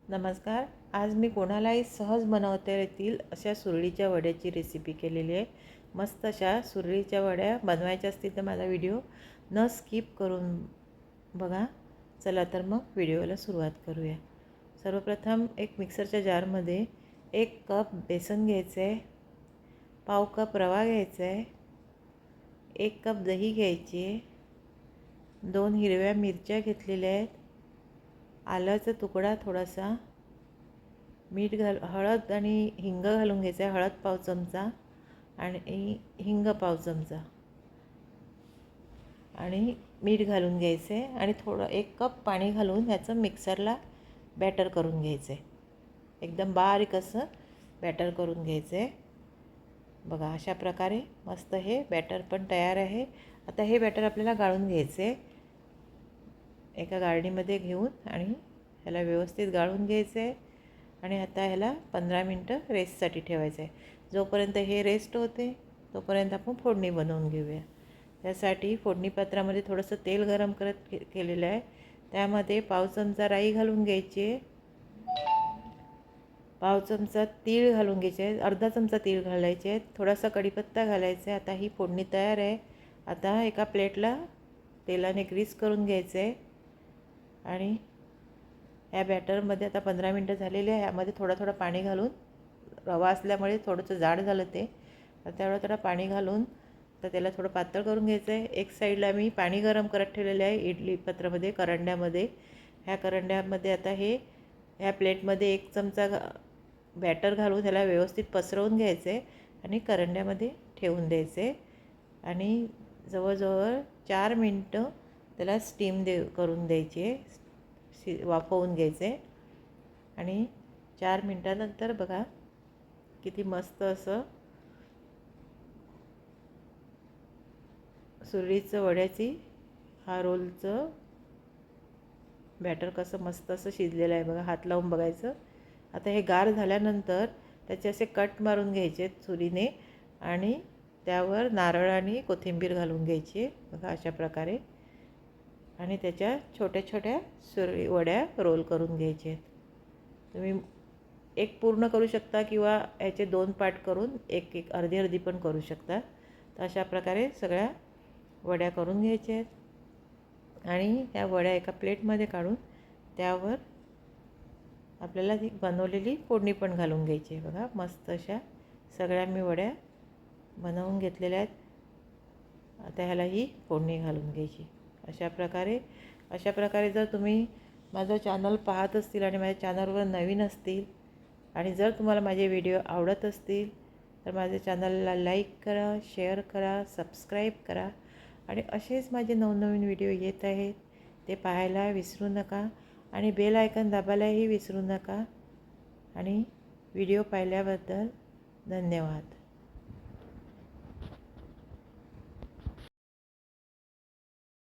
नमस्कार. आज मी कोणालाही सहज बनवता येतील अशा सुरळीच्या वड्याची रेसिपी केलेली आहे. मस्त अशा सुरळीच्या वड्या बनवायच्या असतील तर माझा व्हिडिओ न स्किप करून बघा. चला तर मग व्हिडिओला सुरुवात करूया. सर्वप्रथम एक मिक्सरच्या जारमध्ये 1 कप बेसन घ्यायचं आहे, पाव कप रवा घ्यायचा आहे, 1 कप दही घ्यायची आहे, 2 हिरव्या मिरच्या घेतलेल्या आहेत, आल्याचा तुकडा थोडासा, मीठ हळद आणि हिंग घालून घ्यायचं आहे. हळद पाव चमचा आणि हिंग पाव चमचा आणि मीठ घालून घ्यायचं आहे आणि थोडं 1 कप पाणी घालून ह्याचं मिक्सरला बॅटर करून घ्यायचं आहे. एकदम बारीक असं बॅटर करून घ्यायचं आहे. बघा अशा प्रकारे मस्त हे बॅटर पण तयार आहे. आता हे बॅटर आपल्याला गाळून घ्यायचं आहे. एका गाळणीमध्ये घेऊन आणि ह्याला व्यवस्थित गाळून घ्यायचं आहे आणि आता ह्याला 15 मिनटं रेस्टसाठी ठेवायचं आहे. जोपर्यंत हे रेस्ट होते तोपर्यंत आपण फोडणी बनवून घेऊया. त्यासाठी फोडणी पात्रामध्ये थोडंसं तेल गरम केलेलं आहे. त्यामध्ये पाव चमचा राई घालून घ्यायची आहे, पाव चमचा तीळ घालून घ्यायचे आहे, अर्धा चमचा तीळ घालायचे आहे, थोडासा कढीपत्ता घालायचा आहे. आता ही फोडणी तयार आहे. आता एका प्लेटला तेलाने ग्रीस करून घ्यायचं आहे आणि या बॅटरमध्ये आता 15 मिनटं झालेली आहे. यामध्ये थोडं पाणी घालून, रवा असल्यामुळे थोडंसं जाड झालं ते, तर त्यावेळेला थोडं पाणी घालून तर त्याला थोडं पातळ करून घ्यायचं आहे. एक साईडला मी पाणी गरम करत ठेवलेले आहे इडली पात्रामध्ये, करंड्यामध्ये. ह्या करंड्यामध्ये आता ह्या प्लेटमध्ये 1 चमचा बॅटर घालून त्याला व्यवस्थित पसरवून घ्यायचं आहे आणि करंड्यामध्ये ठेवून द्यायचं आहे आणि जवळजवळ 4 मिनटं त्याला स्टीम करून द्यायची आहे, वाफवून घ्यायचे आहे. आणि 4 मिनटानंतर बघा किती मस्त असं सुरळीचं वड्याची हा रोलचं बॅटर कसं मस्त असं शिजलेलं आहे बघा. हात लावून बघायचं. आता हे गार झाल्यानंतर त्याचे असे कट मारून घ्यायचे सुरीने आणि त्यावर नारळ आणि कोथिंबीर घालून घ्यायची बघा अशा प्रकारे आणि त्याच्या छोट्या छोट्या वड्या रोल करून घ्यायचे. तुम्ही एक पूर्ण करू शकता किंवा ह्याचे 2 पार्ट करून एक अर्धी अर्धी पण करू शकता. तर अशा प्रकारे सगळ्या वड्या करून घ्यायच्या आहेत आणि त्या वड्या एका प्लेटमध्ये काढून त्यावर आपल्याला ती बनवलेली फोडणी पण घालून घ्यायची आहे बघा. मस्त अशा सगळ्या मी वड्या बनवून घेतलेल्या आहेत. आता ह्याला ही फोडणी घालून घ्यायची. अशा प्रकारे जर तुम्ही माझं चॅनल पाहत असतील आणि माझ्या चॅनलवर नवीन असतील आणि जर तुम्हाला माझे व्हिडिओ आवडत असतील तर माझ्या चॅनलला लाईक करा, शेअर करा, सबस्क्राईब करा आणि असेच माझे नवनवीन व्हिडिओ येत आहेत ते पाहायला विसरू नका आणि बेल आयकॉन दाबायलाही विसरू नका. आणि व्हिडिओ पाहिल्याबद्दल धन्यवाद.